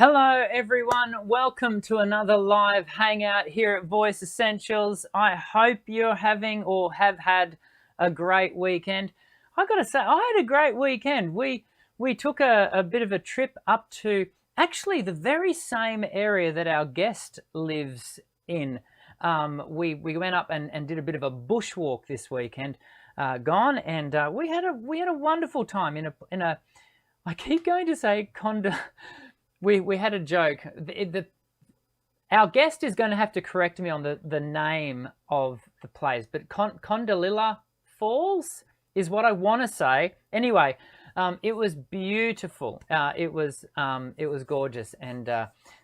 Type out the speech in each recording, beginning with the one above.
Hello, everyone. Welcome to another live hangout here at Voice Essentials. I hope you're having or have had a great weekend. I got to say, I had a great weekend. We took a bit of a trip up to actually the very same area that our guest lives in. We went up and did a bit of a bushwalk this weekend. And we had a wonderful time in a I keep going to say condo. We had a joke. Our guest is going to have to correct me on the name of the place, but Condalilla Falls is what I want to say. Anyway, it was beautiful. It was gorgeous. And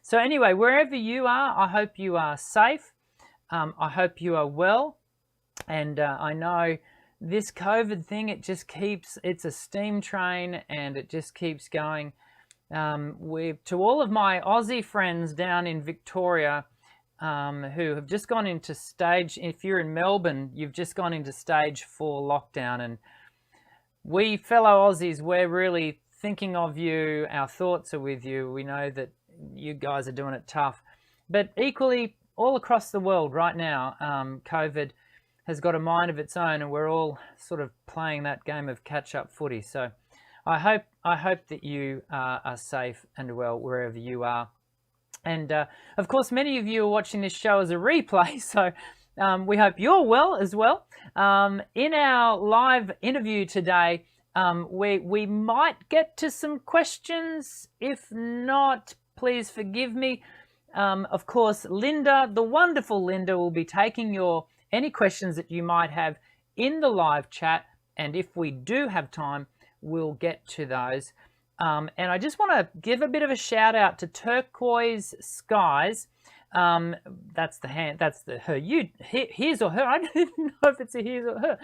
so anyway, wherever you are, I hope you are safe. I hope you are well. And I know this COVID thing, it's a steam train and it just keeps going. To all of my Aussie friends down in Victoria who have just gone into stage, if you're in Melbourne, you've just gone into stage 4 lockdown, and we fellow Aussies, we're really thinking of you. Our thoughts are with you. We know that you guys are doing it tough, but equally all across the world right now, COVID has got a mind of its own, and we're all sort of playing that game of catch-up footy. So I hope that you are safe and well wherever you are. And of course, many of you are watching this show as a replay, so we hope you're well as well. In our live interview today, we might get to some questions. If not, please forgive me. Of course, Linda, the wonderful Linda, will be taking any questions that you might have in the live chat, and if we do have time, we'll get to those. And I just want to give a bit of a shout out to Turquoise Skies. That's her. His or her. I don't even know if it's a his or her.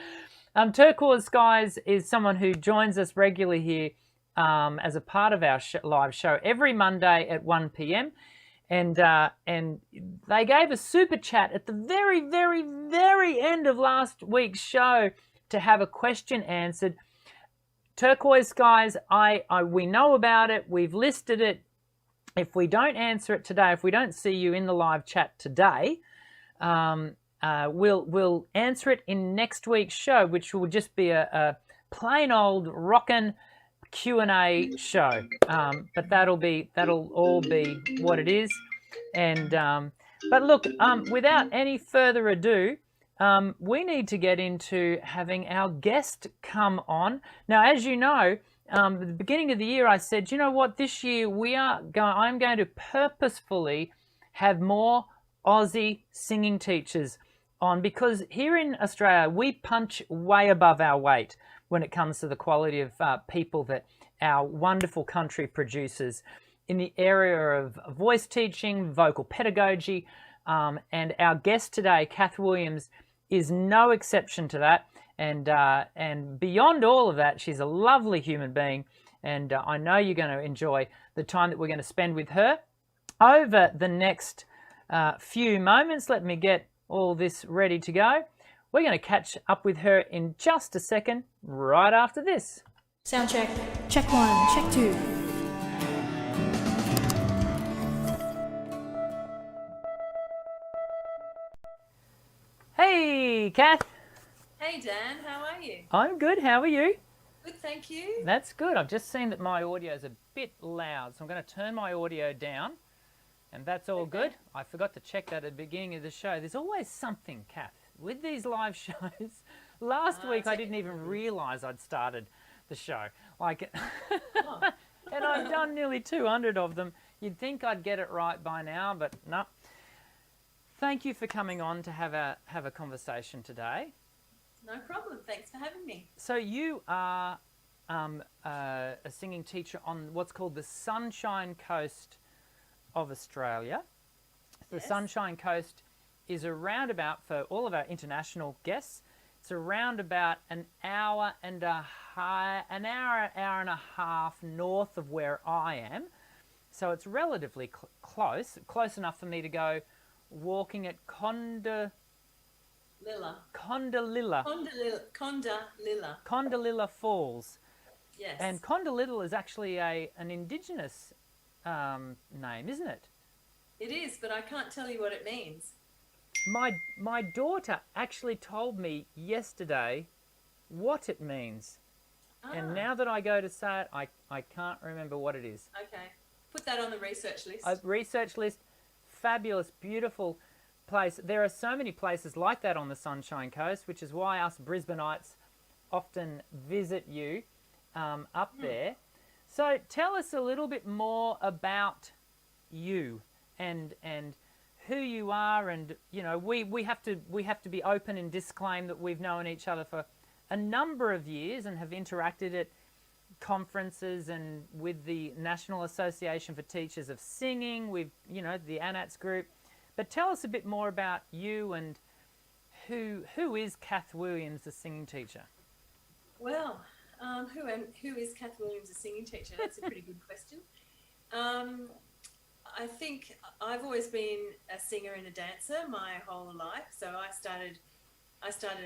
Turquoise Skies is someone who joins us regularly here as a part of our live show every Monday at 1 p.m. And they gave a super chat at the very, very, very end of last week's show to have a question answered. Turquoise Skies, we know about it. We've listed it. If we don't answer it today, if we don't see you in the live chat today, we'll answer it in next week's show, which will just be a plain old rockin' Q&A show. But that'll all be what it is. And but look, without any further ado, we need to get into having our guest come on. Now, as you know, at the beginning of the year, I said, you know what, this year I'm going to purposefully have more Aussie singing teachers on, because here in Australia, we punch way above our weight when it comes to the quality of people that our wonderful country produces in the area of voice teaching, vocal pedagogy, and our guest today, Kath Williams, is no exception to that. And beyond all of that, she's a lovely human being, and I know you're going to enjoy the time that we're going to spend with her over the next few moments. Let me get all this ready to go. We're going to catch up with her in just a second, right after this. Sound check. Check 1, check 2. Hey, Kath. Hey Dan, how are you? I'm good. How are you? Good, thank you. That's good. I've just seen that my audio is a bit loud, so I'm going to turn my audio down, and that's all good. I forgot to check that at the beginning of the show. There's always something, Kath, with these live shows. Last week I didn't even realise I'd started the show. And I've done nearly 200 of them. You'd think I'd get it right by now, but no. Thank you for coming on to have a conversation today. No problem. Thanks for having me. So you are a singing teacher on what's called the Sunshine Coast of Australia. The Yes. Sunshine Coast is around about, for all of our international guests, it's around about an hour and a half north of where I am. So it's relatively close enough for me to go walking at Condalilla Falls. Yes. And Condalilla is actually an indigenous name, isn't it? It is, but I can't tell you what it means. My daughter actually told me yesterday what it means. And Ah, now that I go to say it, I can't remember what it is. okay. Put that on the research A list. research list, fabulous, beautiful place. There are so many places like that on the Sunshine Coast, which is why us Brisbaneites often visit you up there. So tell us a little bit more about you and who you are, and we have to be open and disclaim that we've known each other for a number of years and have interacted at conferences and with the National Association for Teachers of Singing, with the ANATS group. But tell us a bit more about you and who is Kath Williams, the singing teacher? Well, who is Kath Williams, a singing teacher? That's a pretty good question. I think I've always been a singer and a dancer my whole life. So I started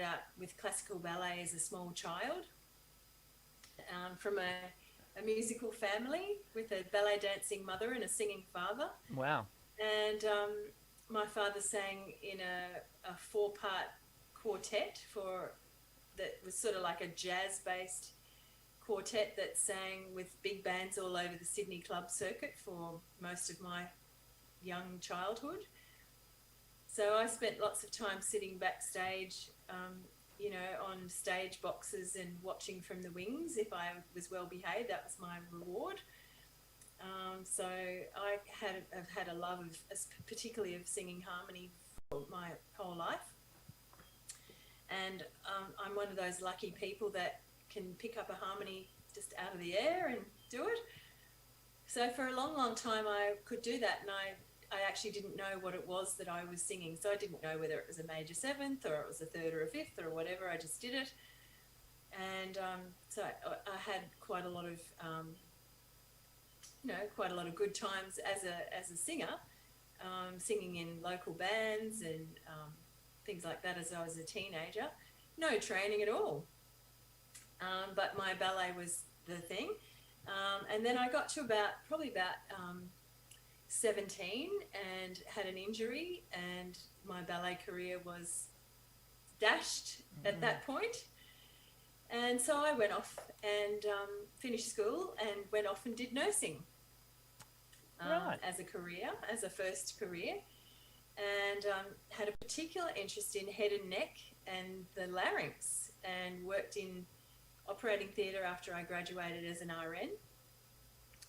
out with classical ballet as a small child, from a musical family with a ballet dancing mother and a singing father. Wow. And my father sang in a four-part quartet that was sort of like a jazz-based quartet that sang with big bands all over the Sydney club circuit for most of my young childhood. So I spent lots of time sitting backstage, on stage boxes and watching from the wings. If I was well behaved, that was my reward. So I have had a love of, particularly of singing harmony for my whole life. And I'm one of those lucky people that can pick up a harmony just out of the air and do it. So for a long, long time I could do that, and I actually didn't know what it was that I was singing. So I didn't know whether it was a major seventh or it was a third or a fifth or whatever. I just did it. And so I had quite a lot of, good times as a singer, singing in local bands and things like that as I was a teenager. No training at all. But my ballet was the thing. And then I got to probably about 17 and had an injury, and my ballet career was dashed at that point. And so I went off and finished school and went off and did nursing as a career, as a first career, and had a particular interest in head and neck and the larynx, and worked in operating theatre after I graduated as an RN,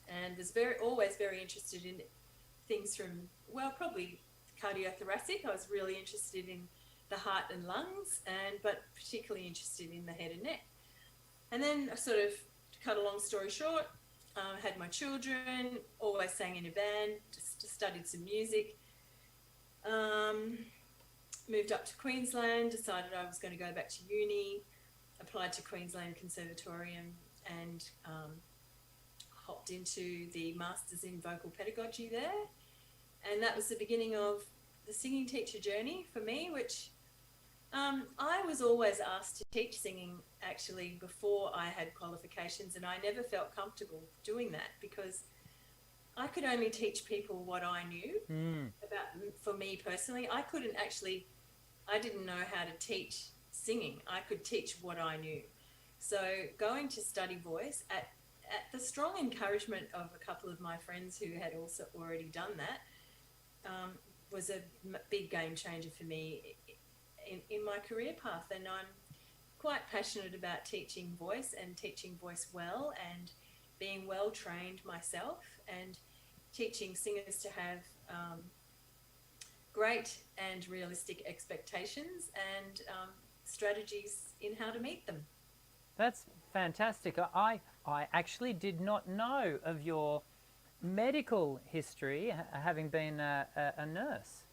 and was always very interested in things from, probably cardiothoracic. I was really interested in the heart and lungs, but particularly interested in the head and neck. And then I sort of, to cut a long story short, had my children, always sang in a band, just studied some music, moved up to Queensland, decided I was going to go back to uni, applied to Queensland Conservatorium, and hopped into the Masters in Vocal Pedagogy there. And that was the beginning of the singing teacher journey for me, which I was always asked to teach singing actually before I had qualifications, and I never felt comfortable doing that because I could only teach people what I knew about. For me personally, I didn't know how to teach singing. I could teach what I knew. So going to study voice at the strong encouragement of a couple of my friends who had also already done that, was a big game changer for me in my career path. And I'm quite passionate about teaching voice and teaching voice well and being well trained myself, and teaching singers to have great and realistic expectations and strategies in how to meet them. That's fantastic. I actually did not know of your medical history, having been a nurse.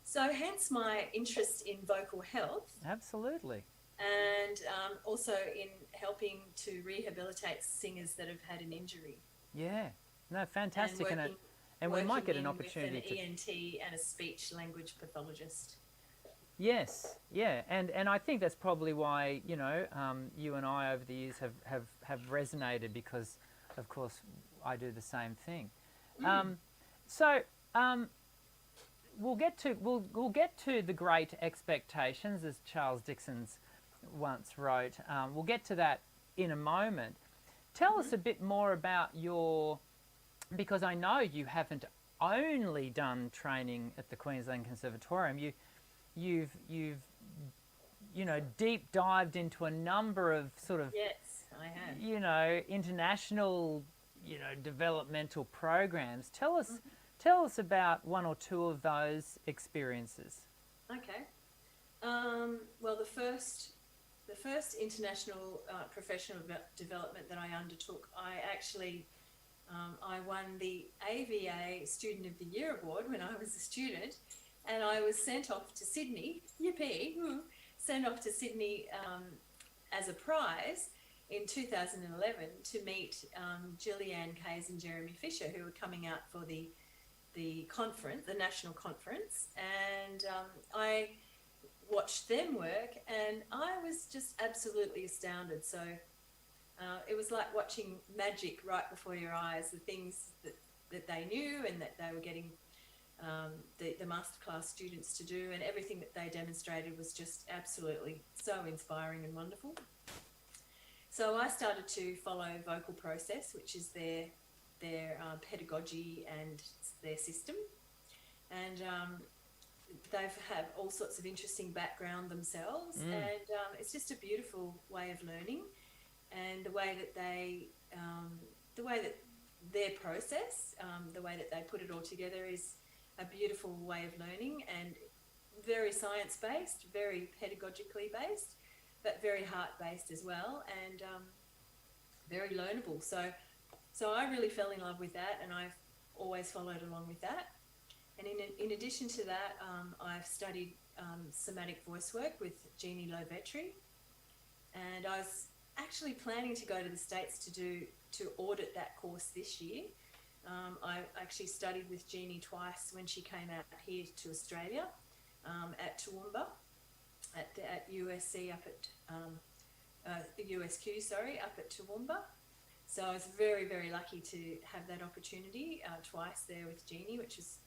So hence my interest in vocal health. Absolutely. And also in helping to rehabilitate singers that have had an injury. Yeah. No, fantastic. And we might get an opportunity with an ENT and a speech language pathologist. Yes, yeah, and I think that's probably why you and I over the years have resonated, because, of course, I do the same thing. Mm. So we'll get to the Great Expectations, as Charles Dickens once wrote. We'll get to that in a moment. Tell us a bit more about your, because I know you haven't only done training at the Queensland Conservatorium. You've deep dived into a number of sort of Yes, I have. international developmental programs. Tell us about one or two of those experiences. Okay. Well, the first international professional development that I undertook, I won the AVA Student of the Year award when I was a student, and I was sent off to Sydney. Yippee! Sent off to Sydney as a prize in 2011 to meet Gillian Kayes and Jeremy Fisher, who were coming out for the conference, the national conference, and I watched them work, and I was just absolutely astounded. So it was like watching magic right before your eyes. The things that they knew and that they were getting the masterclass students to do, and everything that they demonstrated was just absolutely so inspiring and wonderful. So I started to follow Vocal Process, which is their pedagogy and their system, and they have all sorts of interesting background themselves, and it's just a beautiful way of learning, and the way that their process, the way that they put it all together is a beautiful way of learning, and very science-based, very pedagogically based, but very heart-based as well, and very learnable. So I really fell in love with that, and I've always followed along with that. And in addition to that, I've studied somatic voice work with Jeannie Lovetri, and I was actually planning to go to the States to audit that course this year. I actually studied with Jeannie twice when she came out here to Australia at Toowoomba, at USC up at USQ, up at Toowoomba. So I was very, very lucky to have that opportunity twice there with Jeannie, which is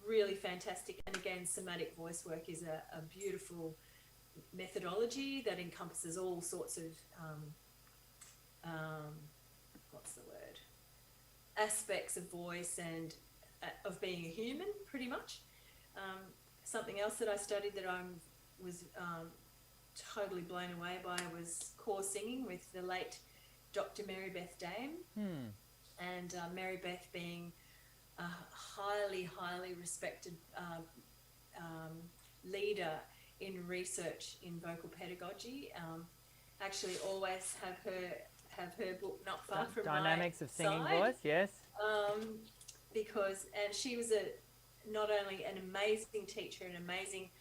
really fantastic. And again, somatic voice work is a beautiful methodology that encompasses all sorts of aspects of voice and of being a human, pretty much. Something else that I studied that I was totally blown away by was core singing with the late Dr. Mary Beth Dame, and Mary Beth being a highly, highly respected leader in research in vocal pedagogy. Actually, always have her book not far from Dynamics my of Singing side, Voice, yes. And she was not only an amazing teacher, an amazing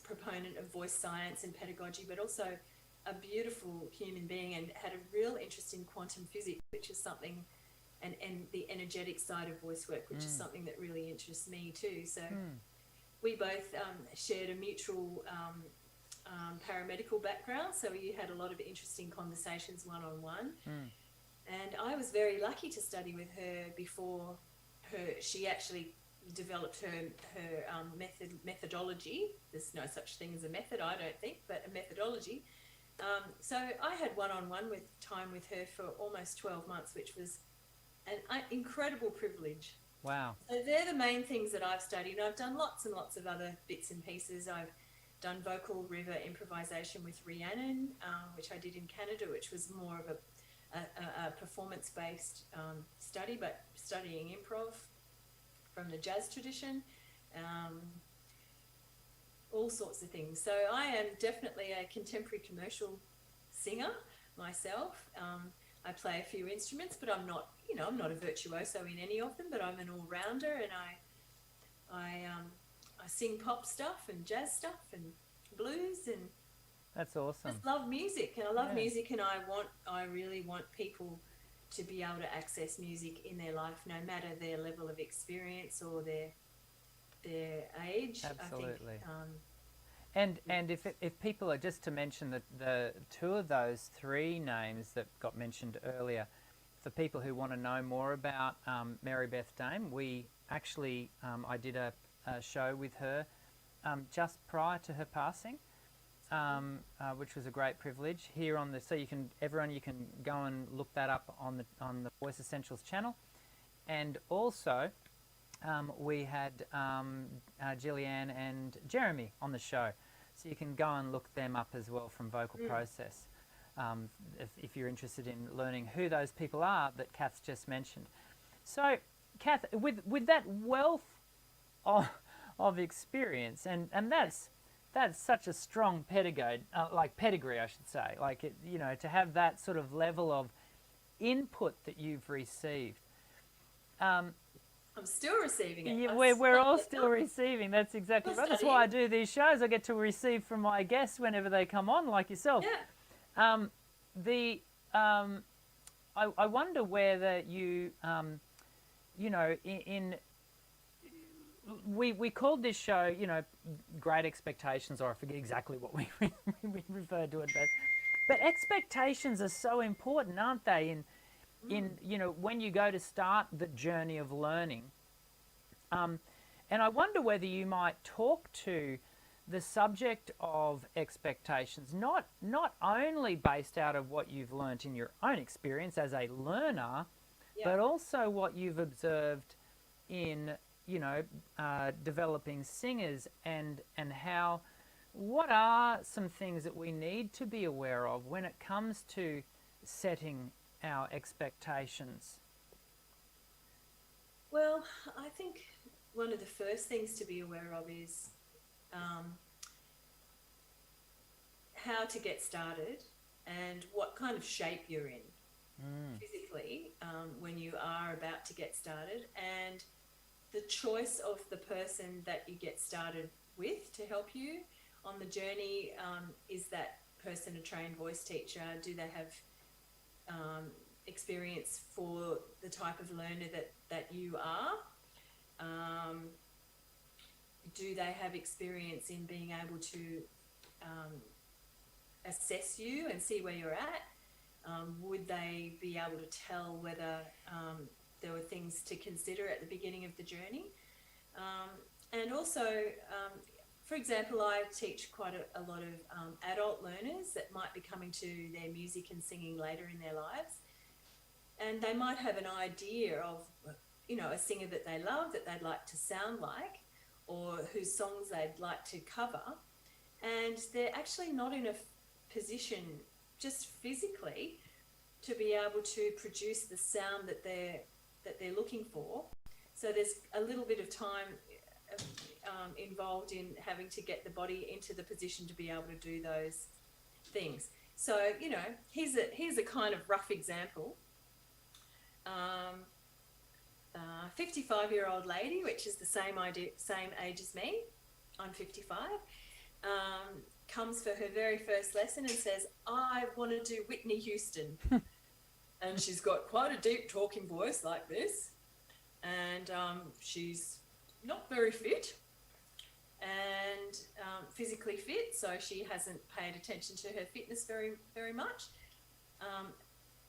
proponent of voice science and pedagogy, but also a beautiful human being, and had a real interest in quantum physics, which is something, and the energetic side of voice work, which is something that really interests me too. So we both shared a mutual paramedical background, so we had a lot of interesting conversations one-on-one. And I was very lucky to study with her before she actually developed her methodology. There's no such thing as a method, I don't think, but a methodology. So I had one-on-one time with her for almost 12 months, which was an incredible privilege. Wow. So they're the main things that I've studied. I've done lots and lots of other bits and pieces. I've done vocal river improvisation with Rhiannon, which I did in Canada, which was more of a performance-based study, but studying improv from the jazz tradition, all sorts of things. So I am definitely a contemporary commercial singer myself. I play a few instruments, but I'm not a virtuoso in any of them, but I'm an all-rounder, and I sing pop stuff and jazz stuff and blues, and that's awesome. just love music, and I love music, and I really want people to be able to access music in their life, no matter their level of experience or their age. Absolutely. I think, and if people are, just to mention the two of those three names that got mentioned earlier, for people who want to know more about Mary Beth Dame, we actually, I did a show with her just prior to her passing, which was a great privilege here on the. So you can, everyone, you can go and look that up on the Voice Essentials channel, and also we had Gillianne and Jeremy on the show, so you can go and look them up as well from Vocal Process. If you're interested in learning who those people are that Kath's just mentioned. So, Kath, with that wealth of experience, and that's such a strong pedigree, pedigree, I should say, like it, you know, to have that sort of level of input that you've received. I'm still receiving it. Yeah, we're all still receiving. That's exactly right. That's why I do these shows. I get to receive from my guests whenever they come on, like yourself. Yeah. I wonder whether you, you know, we called this show, you know, Great Expectations, or I forget exactly what we referred to it, but expectations are so important, aren't they? In you know, when you go to start the journey of learning, and I wonder whether you might talk to the subject of expectations, not only based out of what you've learnt in your own experience as a learner, but also what you've observed in, you know, developing singers, and how, what are some things that we need to be aware of when it comes to setting our expectations? Well, I think one of the first things to be aware of is how to get started and what kind of shape you're in physically when you are about to get started, and the choice of the person that you get started with to help you on the journey. Is that person a trained voice teacher? Do they have experience for the type of learner that you are? Do they have experience in being able to assess you and see where you're at? Would they be able to tell whether there were things to consider at the beginning of the journey? And also, for example, I teach quite a lot of adult learners that might be coming to their music and singing later in their lives. And they might have an idea of, you know, a singer that they love, that they'd like to sound like, or whose songs they'd like to cover. And they're actually not in a position just physically to be able to produce the sound that they're looking for. So there's a little bit of time involved in having to get the body into the position to be able to do those things. So, you know, here's a kind of rough example. 55-year-old lady, which is the same age as me, I'm 55, comes for her very first lesson and says, I want to do Whitney Houston. And she's got quite a deep talking voice like this, and she's not very fit and physically fit, so she hasn't paid attention to her fitness very, very much.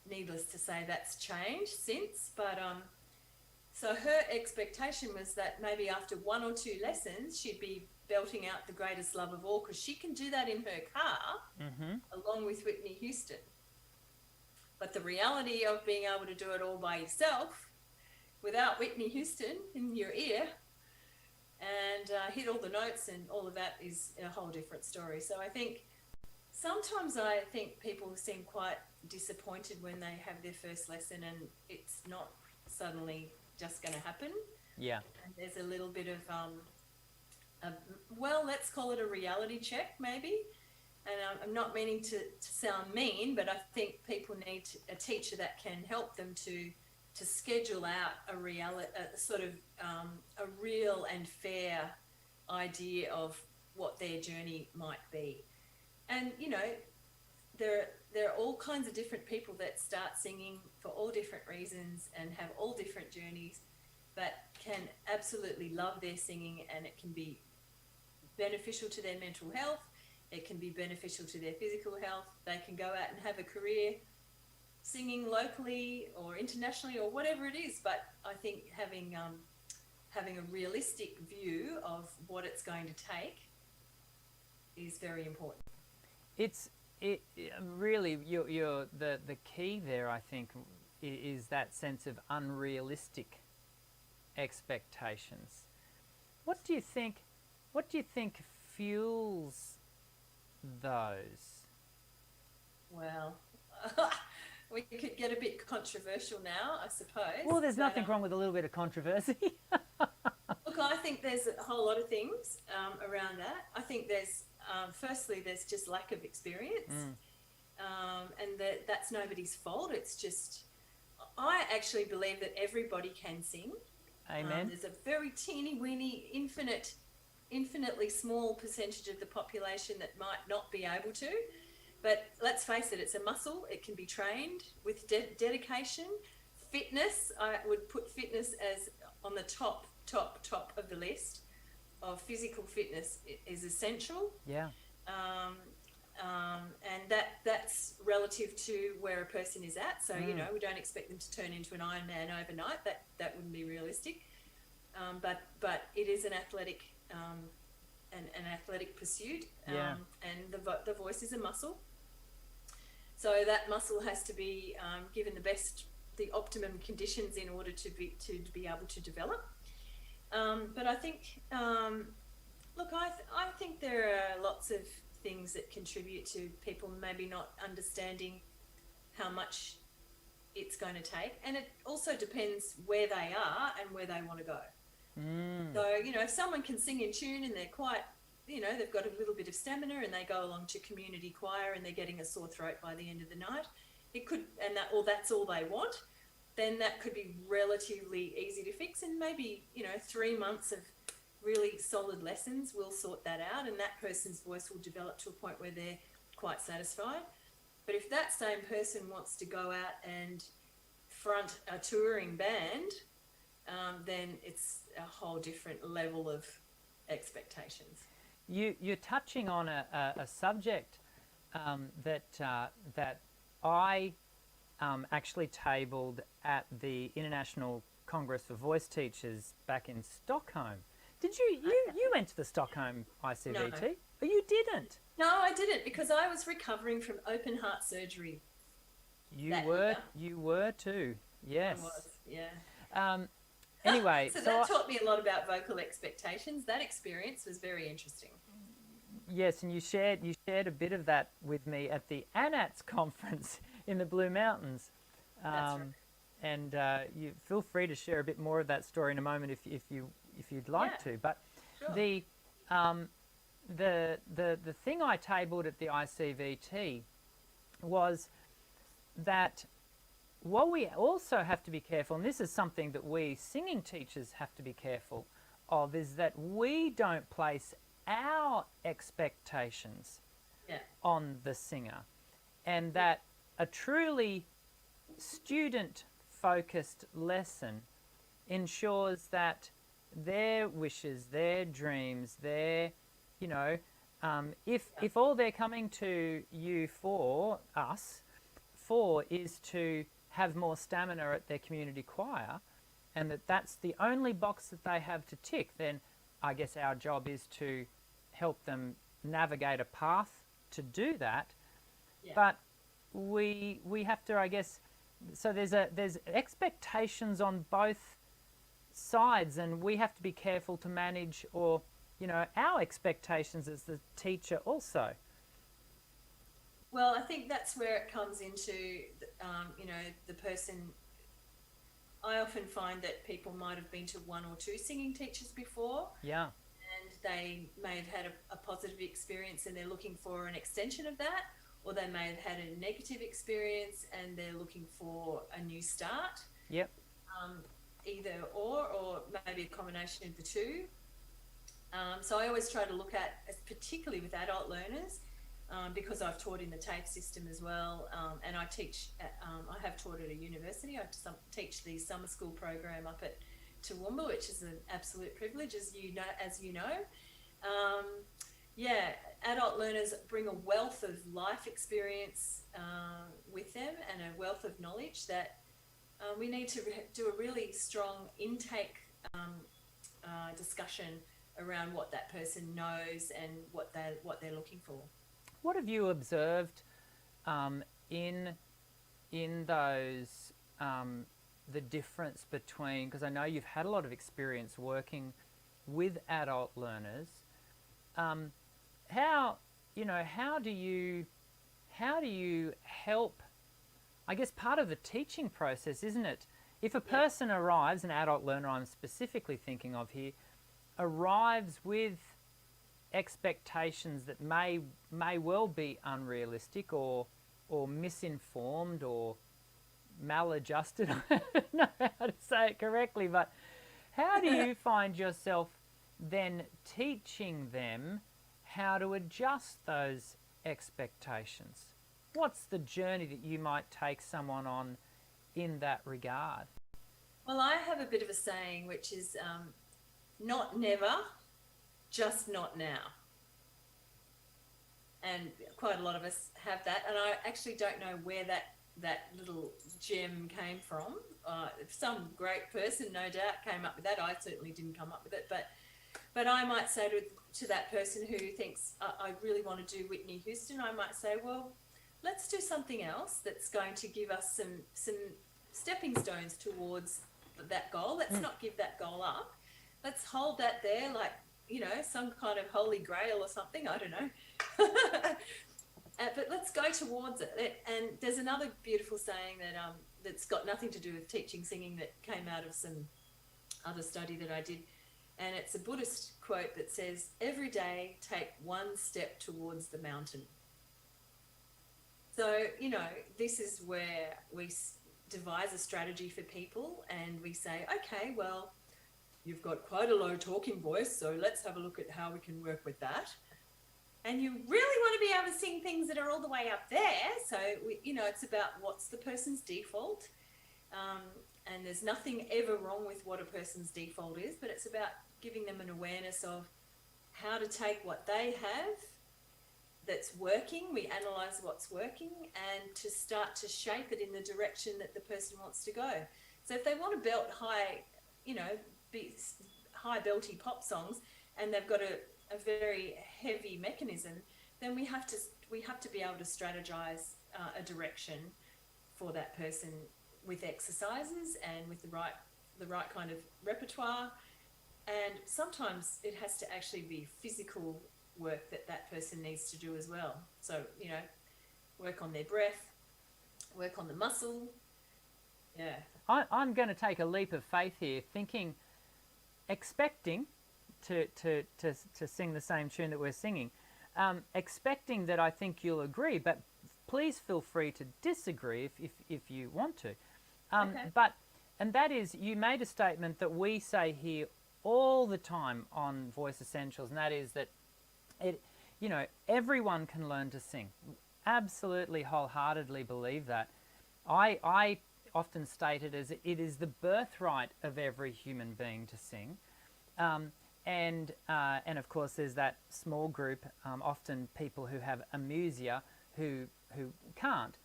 Needless to say, that's changed since, but so her expectation was that maybe after one or two lessons she'd be belting out The Greatest Love of All, because she can do that in her car along with Whitney Houston. But the reality of being able to do it all by yourself without Whitney Houston in your ear and hit all the notes and all of that is a whole different story. So I think sometimes people seem quite disappointed when they have their first lesson and it's not suddenly just going to happen. Yeah. And there's a little bit of, well, let's call it a reality check maybe. And I'm not meaning to sound mean, but I think people need a teacher that can help them to schedule out a real and fair idea of what their journey might be. And, you know, there are all kinds of different people that start singing for all different reasons and have all different journeys, but can absolutely love their singing, and it can be beneficial to their mental health. It can be beneficial to their physical health. They can go out and have a career singing locally or internationally or whatever it is. But I think having a realistic view of what it's going to take is very important. It's it really you're the key there. I think is that sense of unrealistic expectations. What do you think? What do you think fuels those? Well, we could get a bit controversial now, I suppose. Well, there's But nothing wrong with a little bit of controversy. look, I think there's a whole lot of things around that. I think there's firstly there's just lack of experience, and that's nobody's fault. It's just I actually believe that everybody can sing. Amen. There's a very teeny weeny, infinitely small percentage of the population that might not be able to. But let's face it, it's a muscle. It can be trained with dedication, fitness. I would put fitness as on the top of the list of physical fitness is essential. Yeah. And that's relative to where a person is at. So you know, we don't expect them to turn into an Ironman overnight. That wouldn't be realistic. But it is an athletic an athletic pursuit. And the voice is a muscle. So that muscle has to be given the optimum conditions in order to be able to develop. But I think, look, I think there are lots of things that contribute to people maybe not understanding how much it's going to take, and it also depends where they are and where they want to go. So you know, if someone can sing in tune and they're quite, you know, they've got a little bit of stamina and they go along to community choir and they're getting a sore throat by the end of the night, it could, or that's all they want, then that could be relatively easy to fix, and maybe, you know, 3 months of really solid lessons will sort that out, and that person's voice will develop to a point where they're quite satisfied. But if that same person wants to go out and front a touring band, then it's a whole different level of expectations. You're touching on a subject that I actually tabled at the International Congress for Voice Teachers back in Stockholm. Did you went to the Stockholm ICVT? No. Oh, you didn't? No, I didn't, because I was recovering from open heart surgery. You were too. Yes. I was, yeah. Anyway, so that taught me a lot about vocal expectations. That experience was very interesting. Yes, and you shared a bit of that with me at the ANATS conference in the Blue Mountains. That's right. And you feel free to share a bit more of that story in a moment if you'd like to. But sure. the thing I tabled at the ICVT was that what we also have to be careful, and this is something that we singing teachers have to be careful of, is that we don't place our expectations on the singer, and that a truly student-focused lesson ensures that their wishes, their dreams, their, you know, if all they're coming to you for, us, for, is to have more stamina at their community choir, and that's the only box that they have to tick, then I guess our job is to help them navigate a path to do that. But we have to, I guess, so there's expectations on both sides, and we have to be careful to manage, or, you know, our expectations as the teacher also. Well, I think that's where it comes into, you know, the person. I often find that people might have been to one or two singing teachers before. Yeah. And they may have had a positive experience and they're looking for an extension of that, or they may have had a negative experience and they're looking for a new start. Yep. Either or maybe a combination of the two. So I always try to look at, particularly with adult learners, because I've taught in the TAFE system as well, and I teach. I have taught at a university. I teach the summer school program up at Toowoomba, which is an absolute privilege, as you know. yeah, adult learners bring a wealth of life experience with them and a wealth of knowledge that we need to do a really strong intake discussion around what that person knows and what they're looking for. What have you observed um, in those the difference between, because I know you've had a lot of experience working with adult learners, um, how how do you help? I guess part of the teaching process, isn't it? If a Yeah. person arrives, an adult learner I'm specifically thinking of here, arrives with expectations that may well be unrealistic or misinformed or maladjusted. I don't know how to say it correctly, but how do you find yourself then teaching them how to adjust those expectations? What's the journey that you might take someone on in that regard? Well, I have a bit of a saying, which is not never, just not now. And quite a lot of us have that. And I actually don't know where that little gem came from. Some great person, no doubt, came up with that. I certainly didn't come up with it, but I might say to that person who thinks I really want to do Whitney Houston, I might say, well, let's do something else that's going to give us some stepping stones towards that goal. Let's not give that goal up. Let's hold that there, like, some kind of holy grail or something. I don't know. But let's go towards it. And there's another beautiful saying that's got nothing to do with teaching singing that came out of some other study that I did. And it's a Buddhist quote that says, every day take one step towards the mountain. So, this is where we devise a strategy for people and we say, okay, well, you've got quite a low talking voice, so let's have a look at how we can work with that. And you really want to be able to sing things that are all the way up there. So, it's about what's the person's default. And there's nothing ever wrong with what a person's default is, but it's about giving them an awareness of how to take what they have that's working. We analyze what's working and to start to shape it in the direction that the person wants to go. So if they want to belt high, high belty pop songs, and they've got a very heavy mechanism, then we have to be able to strategize a direction for that person with exercises and with the right kind of repertoire. And sometimes it has to actually be physical work that person needs to do as well. So, work on their breath, work on the muscle. Yeah. I'm going to take a leap of faith here, expecting to sing the same tune that we're singing, expecting that I think you'll agree, but please feel free to disagree if you want to. Okay. And that is, you made a statement that we say here all the time on Voice Essentials, and that is that everyone can learn to sing. Absolutely, wholeheartedly believe that. I often state it as it is the birthright of every human being to sing. And of course, there's that small group, often people who have amusia, who can't.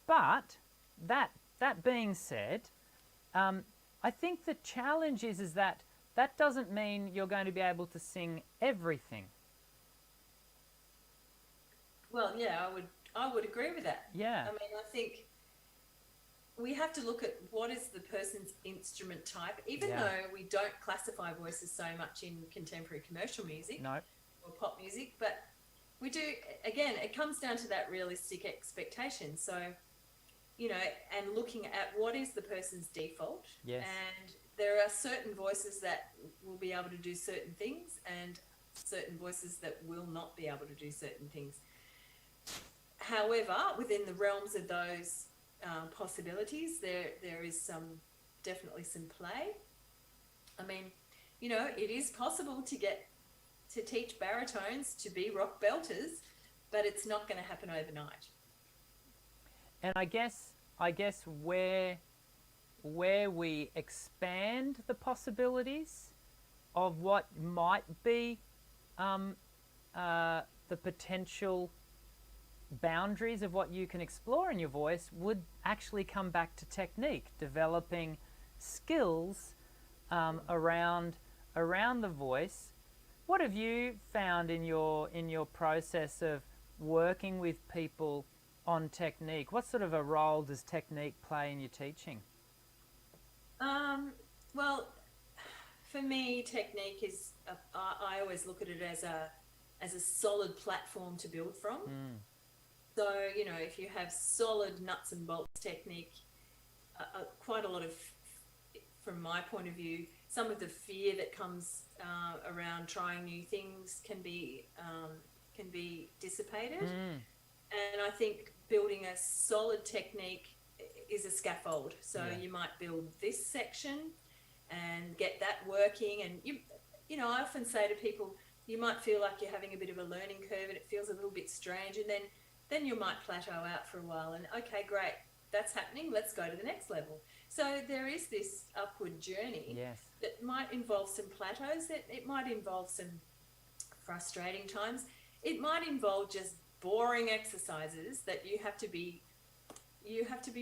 But that being said, I think the challenge is that doesn't mean you're going to be able to sing everything. Well, yeah, I would agree with that. Yeah. I mean, I think we have to look at what is the person's instrument type, even Yeah. though we don't classify voices so much in contemporary commercial music No. or pop music, but we do. Again, it comes down to that realistic expectation. So, and looking at what is the person's default. Yes. And there are certain voices that will be able to do certain things and certain voices that will not be able to do certain things. However, within the realms of those possibilities, there is definitely some play. I mean, it is possible to teach baritones to be rock belters, but it's not going to happen overnight. And I guess where we expand the possibilities of what might be the potential boundaries of what you can explore in your voice would actually come back to technique, developing skills around the voice. What have you found in your process of working with people on technique? What sort of a role does technique play in your teaching? Well, for me, technique is I always look at it as a solid platform to build from. Mm. So if you have solid nuts and bolts technique, quite a lot of, from my point of view, some of the fear that comes around trying new things can be dissipated. Mm. And I think building a solid technique is a scaffold. So Yeah. you might build this section and get that working. And I often say to people, you might feel like you're having a bit of a learning curve and it feels a little bit strange, and then you might plateau out for a while. And okay, great, that's happening. Let's go to the next level. So there is this upward journey. Yes. That might involve some plateaus. That it might involve some frustrating times. It might involve just boring exercises that you have to be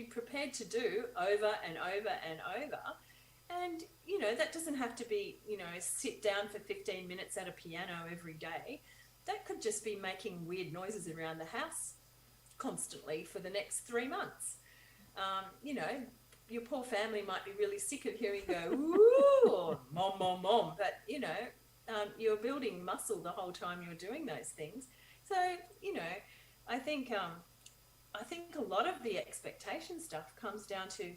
prepared to do over and over and over. And that doesn't have to be sit down for 15 minutes at a piano every day. That could just be making weird noises around the house constantly for the next 3 months. Your poor family might be really sick of hearing you go ooh, or mom mom mom, but you're building muscle the whole time you're doing those things. So I think a lot of the expectation stuff comes down to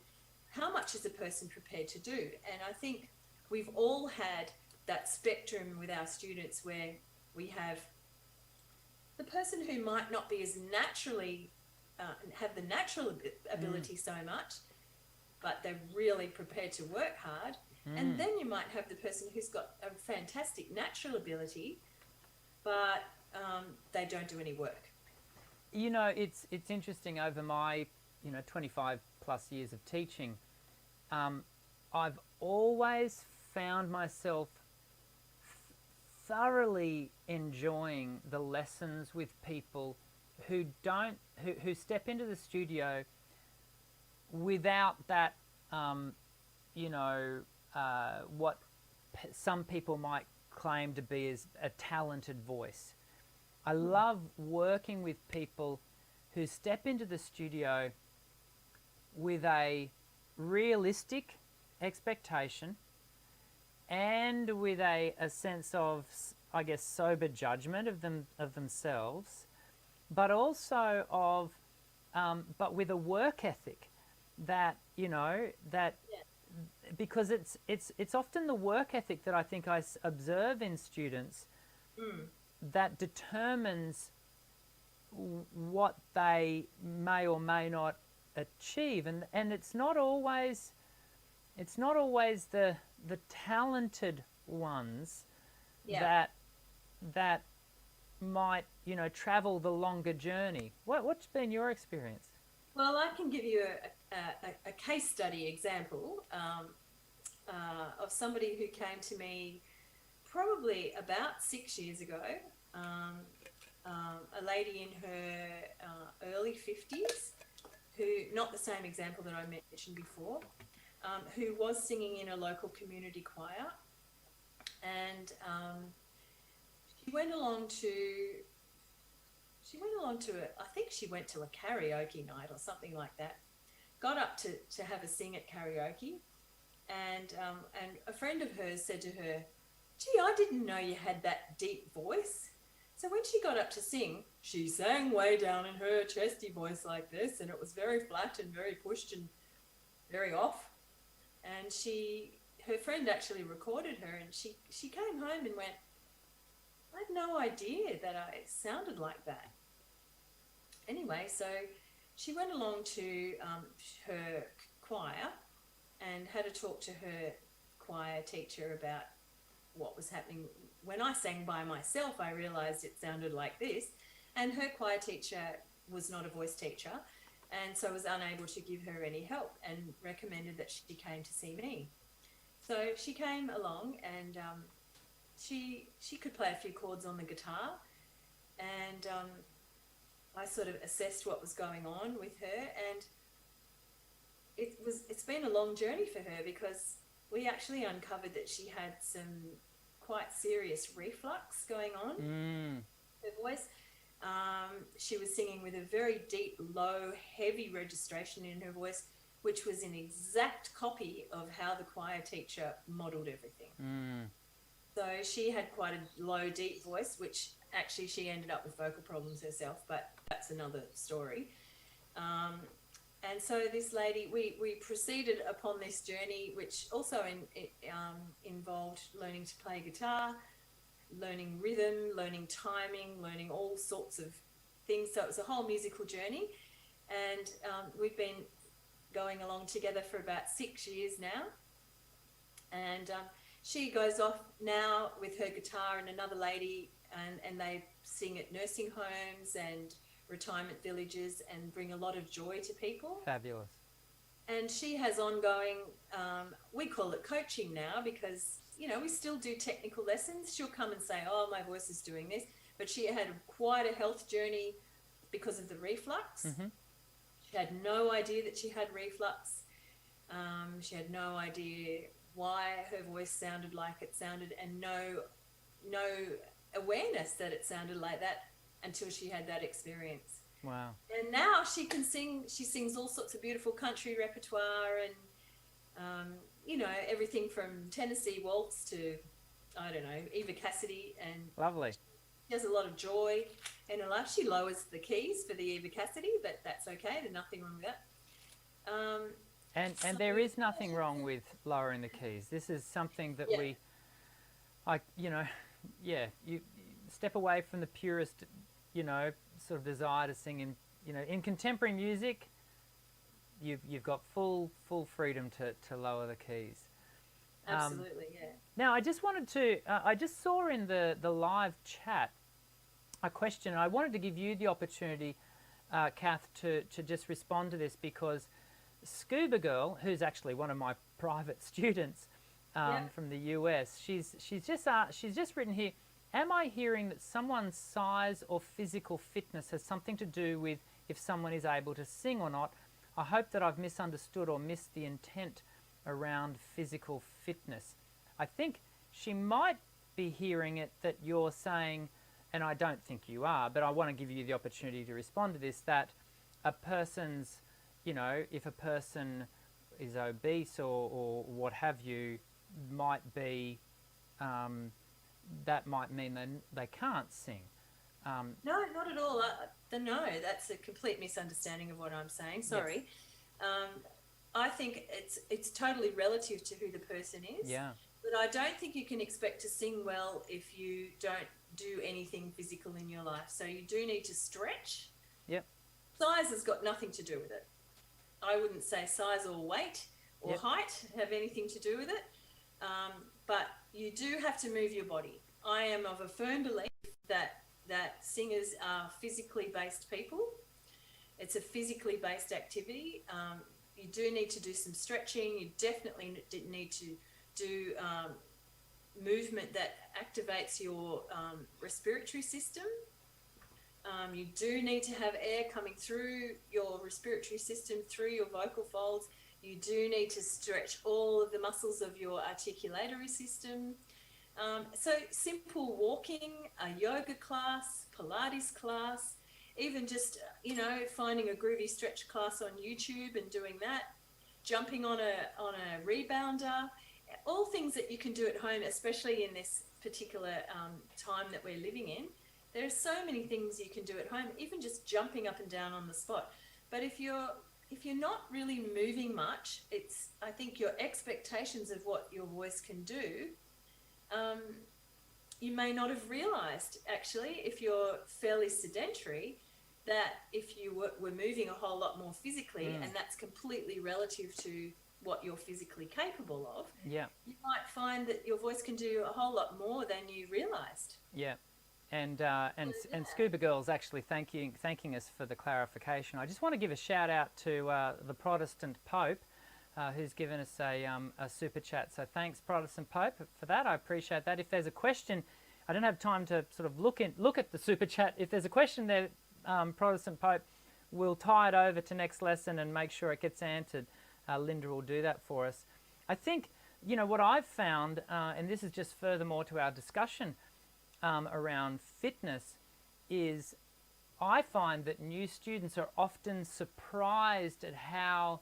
how much is a person prepared to do. And I think we've all had that spectrum with our students where we have the person who might not be as naturally have the natural ability so much, but they're really prepared to work hard. And then you might have the person who's got a fantastic natural ability, but they don't do any work. It's interesting. Over my 25 plus years of teaching, I've always found myself thoroughly enjoying the lessons with people who step into the studio without that what some people might claim to be as a talented voice. I love working with people who step into the studio with a realistic expectation and with a sense of, I guess, sober judgment of themselves, but also but with a work ethic that because it's often the work ethic that I think I observe in students that determines what they may or may not achieve, and it's not always the talented ones that might travel the longer journey. What's been your experience? Well, I can give you a case study example of somebody who came to me probably about 6 years ago, a lady in her early 50s, who, not the same example that I mentioned before, who was singing in a local community choir, and she went along to I think she went to a karaoke night or something like that, got up to have a sing at karaoke, and a friend of hers said to her, "Gee, I didn't know you had that deep voice." So when she got up to sing, she sang way down in her chesty voice like this, and it was very flat and very pushed and very off. And her friend actually recorded her, and she came home and went, "I had no idea that I sounded like that." Anyway, so she went along to her choir and had a talk to her choir teacher about what was happening. When I sang by myself, I realised it sounded like this, and her choir teacher was not a voice teacher, and so was unable to give her any help, and recommended that she came to see me. So she came along, and she could play a few chords on the guitar, and I sort of assessed what was going on with her, and it's been a long journey for her because we actually uncovered that she had some quite serious reflux going on. Her voice. She was singing with a very deep, low, heavy registration in her voice, which was an exact copy of how the choir teacher modelled everything. So she had quite a low, deep voice, which actually she ended up with vocal problems herself, but that's another story. And so this lady, we proceeded upon this journey, which also involved learning to play guitar, learning rhythm, learning timing, learning all sorts of things. So it was a whole musical journey. And we've been going along together for about 6 years now. And she goes off now with her guitar and another lady, and they sing at nursing homes and retirement villages and bring a lot of joy to people. Fabulous. And she has ongoing, we call it coaching now because, you know, we still do technical lessons. She'll come and say, oh, my voice is doing this. But she had quite a health journey because of the reflux. She had no idea that she had reflux. She had no idea why her voice sounded like it sounded, and no awareness that it sounded like that until she had that experience. Wow. And now she can sing. She sings all sorts of beautiful country repertoire and, you know, everything from Tennessee Waltz to, I don't know, Eva Cassidy. And lovely. She has a lot of joy in her life. She lowers the keys for the Eva Cassidy, but that's okay. There's nothing wrong with that. And there is nothing wrong with lowering the keys. This is something that you step away from the purest, you know, sort of desire to sing in, you know, in contemporary music. You've got full freedom to lower the keys. Absolutely, yeah. Now, I just wanted to, I just saw in the live chat a question, and I wanted to give you the opportunity, Kath, to just respond to this, because Scuba Girl, who's actually one of my private students from the US, she's just written here, am I hearing that someone's size or physical fitness has something to do with if someone is able to sing or not? I hope that I've misunderstood or missed the intent around physical fitness. I think she might be hearing it that you're saying, and I don't think you are, but I want to give you the opportunity to respond to this, that a person's, you know, if a person is obese or what have you, might be, that might mean they can't sing. No, not at all. No, that's a complete misunderstanding of what I'm saying. Sorry. Yes. I think it's totally relative to who the person is. Yeah. But I don't think you can expect to sing well if you don't do anything physical in your life. So you do need to stretch. Yep. Size has got nothing to do with it. I wouldn't say size or weight or height have anything to do with it. But you do have to move your body. I am of a firm belief that singers are physically based people. It's a physically based activity. You do need to do some stretching. You definitely need to do movement that activates your respiratory system. You do need to have air coming through your respiratory system, through your vocal folds. You do need to stretch all of the muscles of your articulatory system. So simple walking, a yoga class, Pilates class, even just, you know, finding a groovy stretch class on YouTube and doing that, jumping on a rebounder, all things that you can do at home, especially in this particular time that we're living in. There are so many things you can do at home, even just jumping up and down on the spot. But if you're not really moving much, I think your expectations of what your voice can do, you may not have realized, actually, if you're fairly sedentary, that if you were moving a whole lot more physically, and that's completely relative to what you're physically capable of, you might find that your voice can do a whole lot more than you realized. Yeah. And Scuba Girl's actually thanking us for the clarification. I just want to give a shout out to the Protestant Pope, who's given us a super chat. So thanks, Protestant Pope, for that. I appreciate that. If there's a question I don't have time to sort of look at the super chat. If there's a question there, Protestant Pope, we'll tie it over to next lesson and make sure it gets answered. Linda will do that for us. I think, what I've found, and this is just furthermore to our discussion around fitness, is I find that new students are often surprised at how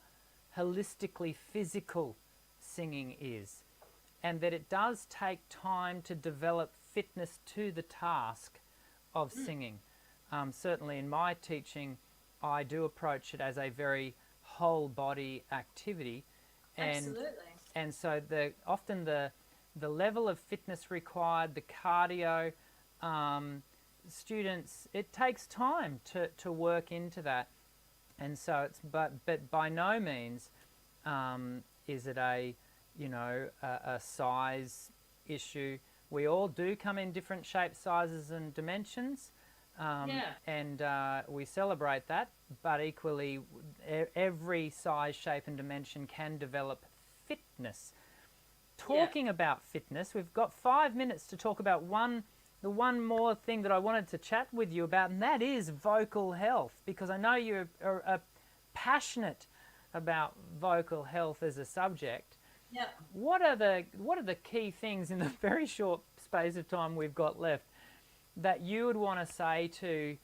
holistically physical singing is, and that it does take time to develop fitness to the task of singing. Certainly in my teaching, I do approach it as a very whole body activity, Absolutely. and so often the level of fitness required, the cardio, students, it takes time to work into that, and so but by no means is it a size issue. We all do come in different shapes, sizes, and dimensions, and we celebrate that. But equally, every size, shape, and dimension can develop fitness. Talking about fitness, we've got 5 minutes to talk about the one more thing that I wanted to chat with you about, and that is vocal health, because I know you're passionate about vocal health as a subject. Yeah. What are the key things in the very short space of time we've got left that you would want to say to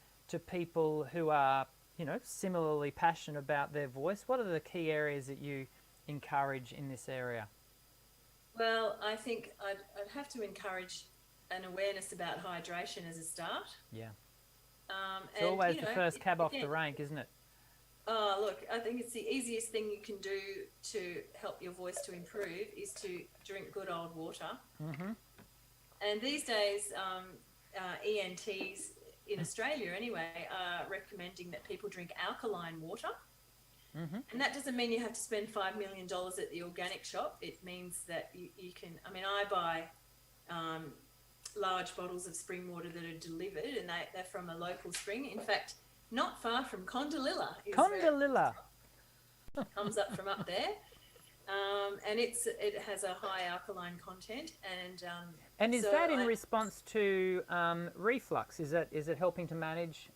people who are, similarly passionate about their voice? What are the key areas that you encourage in this area? Well, I think I'd have to encourage an awareness about hydration as a start. Yeah. It's always the first cab off the rank, isn't it? Oh, look, I think it's the easiest thing you can do to help your voice to improve is to drink good old water. Mm-hmm. And these days, ENTs in Australia anyway are recommending that people drink alkaline water. Mm-hmm. And that doesn't mean you have to spend $5 million at the organic shop. It means that you can, I buy large bottles of spring water that are delivered, and they're from a local spring. In fact, not far from Condalilla. Condalilla comes up from up there, and it has a high alkaline content, and is that in response to reflux? Is it helping to manage?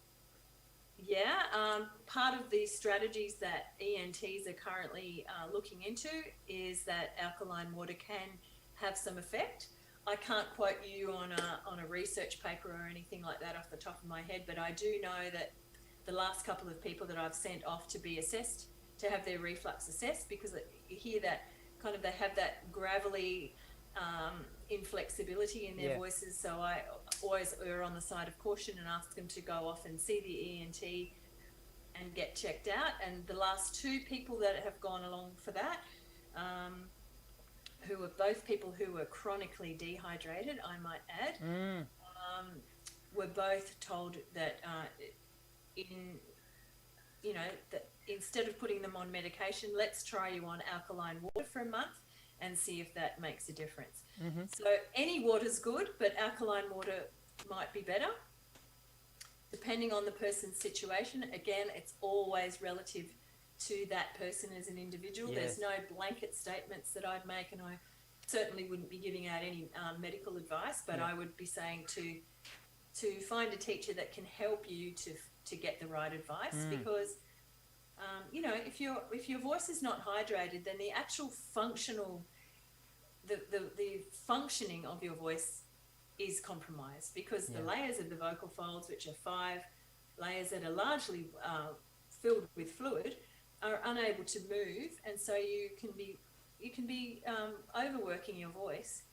Yeah, part of the strategies that ENTs are currently looking into is that alkaline water can have some effect. I can't quote you on a research paper or anything like that off the top of my head, but I do know that the last couple of people that I've sent off to be assessed, to have their reflux assessed, because you hear that kind of, they have that gravelly inflexibility in their voices. So I always err on the side of caution and ask them to go off and see the ENT and get checked out. And the last two people that have gone along for that, who were both people who were chronically dehydrated, I might add, were both told that that instead of putting them on medication, let's try you on alkaline water for a month and see if that makes a difference. Mm-hmm. So any water's good, but alkaline water might be better, depending on the person's situation. Again, it's always relative to that person as an individual. Yes. There's no blanket statements that I'd make, and I certainly wouldn't be giving out any medical advice, but I would be saying to find a teacher that can help you to get the right advice, because if your voice is not hydrated, then the actual functional the functioning of your voice is compromised, because the layers of the vocal folds, which are 5 layers that are largely filled with fluid, are unable to move, and so you can be overworking your voice,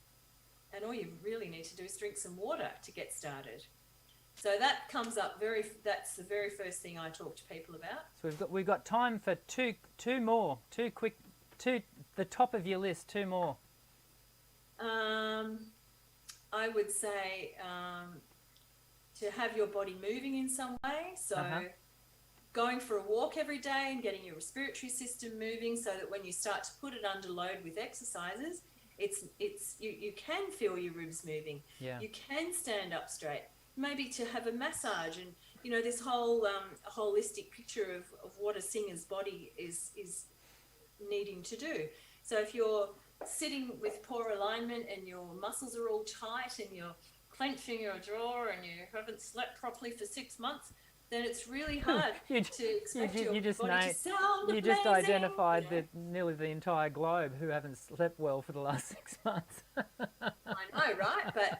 and all you really need to do is drink some water to get started. So that comes up that's the very first thing I talk to people about. So we've got time for two more, the top of your list, 2 more. I would say to have your body moving in some way. So going for a walk every day and getting your respiratory system moving, so that when you start to put it under load with exercises, you can feel your ribs moving. Yeah. You can stand up straight. Maybe to have a massage, and this whole holistic picture of what a singer's body is needing to do. So if you're sitting with poor alignment and your muscles are all tight and clenching your jaw and you haven't slept properly for 6 months, then it's really hard you, to expect your you just body to sound you just amazing. identified nearly the entire globe who haven't slept well for the last 6 months. I know, right? But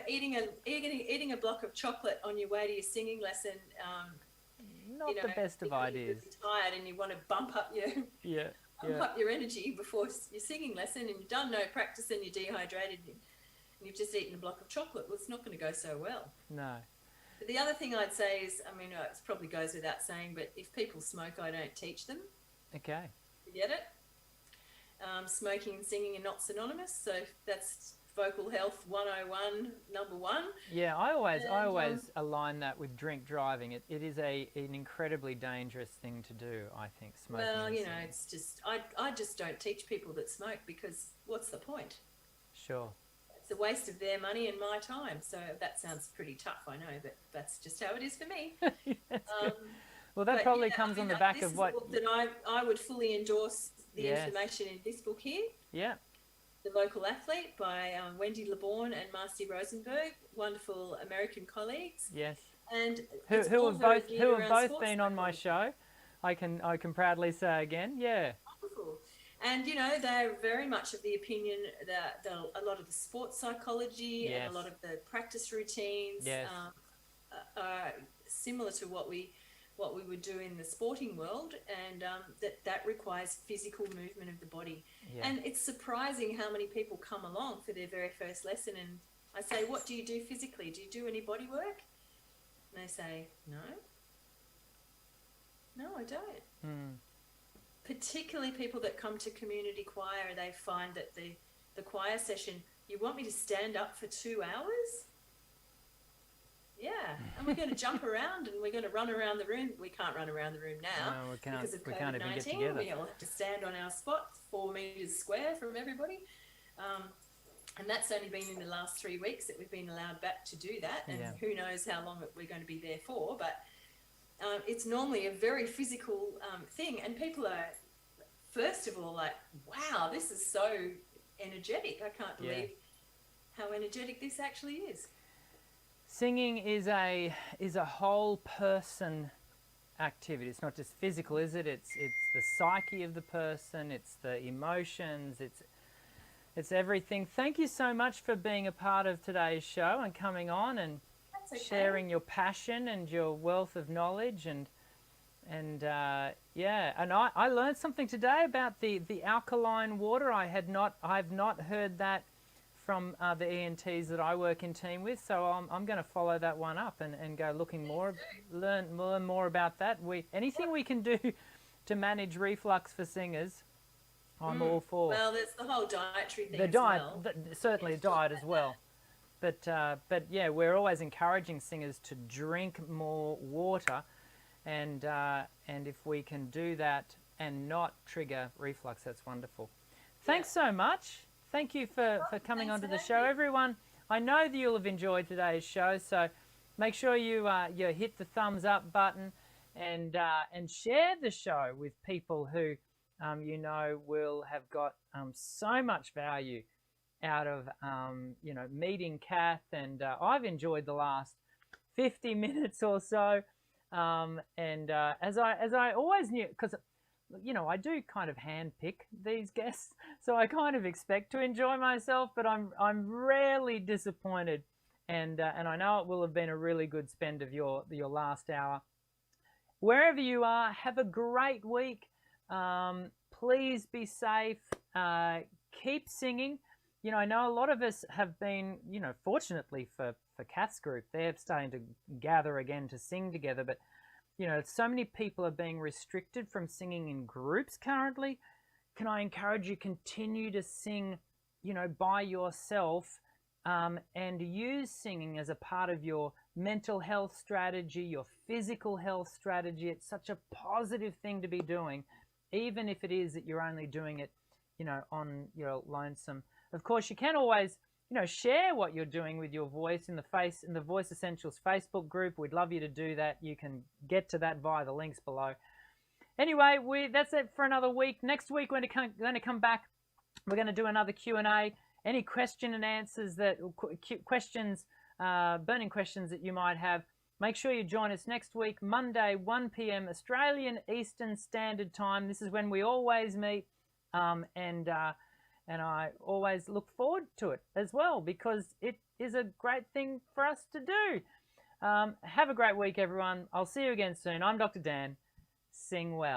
eating a block of chocolate on your way to your singing lesson, Not the best of because you're ideas. really tired and you want to bump up your energy before your singing lesson, and you've done no practice and you're dehydrated and you've just eaten a block of chocolate. Well, it's not going to go so well. No. But the other thing I'd say is, I mean, it probably goes without saying, but if people smoke, I don't teach them. Okay. Forget it. Smoking and singing are not synonymous, so that's vocal health 101, number one. Yeah, I always align that with drink driving. It is an incredibly dangerous thing to do, I think, smoking. Well, it's just, I just don't teach people that smoke, because what's the point? Sure. It's a waste of their money and my time. So that sounds pretty tough, I know, but that's just how it is for me. Well, that probably comes on the back of what... That I would fully endorse the information in this book here. Yeah. The Local Athlete by Wendy LeBourne and Marcy Rosenberg, wonderful American colleagues. Yes. And who have both been on my show. I can proudly say again. Yeah. Wonderful. And they're very much of the opinion that a lot of the sports psychology and a lot of the practice routines are similar to what we would do in the sporting world, and that requires physical movement of the body. Yeah. And it's surprising how many people come along for their very first lesson, and I say, what do you do physically? Do you do any body work? And they say, no, I don't. Particularly people that come to community choir, they find that the choir session, you want me to stand up for 2 hours? Yeah, and we're going to jump around and we're going to run around the room. We can't run around the room now because of COVID-19. We all have to stand on our spot, 4 meters square from everybody. And that's only been in the last 3 weeks that we've been allowed back to do that. And who knows how long we're going to be there for. But it's normally a very physical thing. And people are, first of all, like, wow, this is so energetic. I can't believe how energetic this actually is. Singing is a whole person activity. It's not just physical, is it? It's the psyche of the person. It's the emotions. It's everything. Thank you so much for being a part of today's show and coming on and sharing your passion and your wealth of knowledge and I learned something today about the alkaline water. I've not heard that from the ENTs that I work in team with, so I'm going to follow that one up and go looking more, learn more about that. Anything we can do to manage reflux for singers, I'm all for. Well, there's the whole dietary thing. The diet, certainly diet as well, but yeah, we're always encouraging singers to drink more water, and if we can do that and not trigger reflux, that's wonderful. Thanks so much. Thank you for coming onto the show, everyone. I know that you'll have enjoyed today's show, so make sure you hit the thumbs up button and share the show with people who will have got so much value out of meeting Kath, and I've enjoyed the last 50 minutes or so, as I always knew, because I do kind of handpick these guests, so I kind of expect to enjoy myself, but I'm rarely disappointed, and I know it will have been a really good spend of your last hour. Wherever you are, have a great week. Please be safe. Keep singing. I know a lot of us have been, fortunately for Kath's group, they're starting to gather again to sing together, but so many people are being restricted from singing in groups currently. Can I encourage you, continue to sing, by yourself, and use singing as a part of your mental health strategy, your physical health strategy. It's such a positive thing to be doing, even if it is that you're only doing it, on your lonesome. Of course, you can always share what you're doing with your voice in the Voice Essentials Facebook group. We'd love you to do that. You can get to that via the links below. Anyway, that's it for another week. Next week, we're going to come back. We're going to do another Q&A. Any question and answers questions burning questions that you might have. Make sure you join us next week, Monday, 1 p.m. Australian Eastern Standard Time. This is when we always meet, and I always look forward to it as well, because it is a great thing for us to do. Have a great week, everyone. I'll see you again soon. I'm Dr. Dan. Sing well.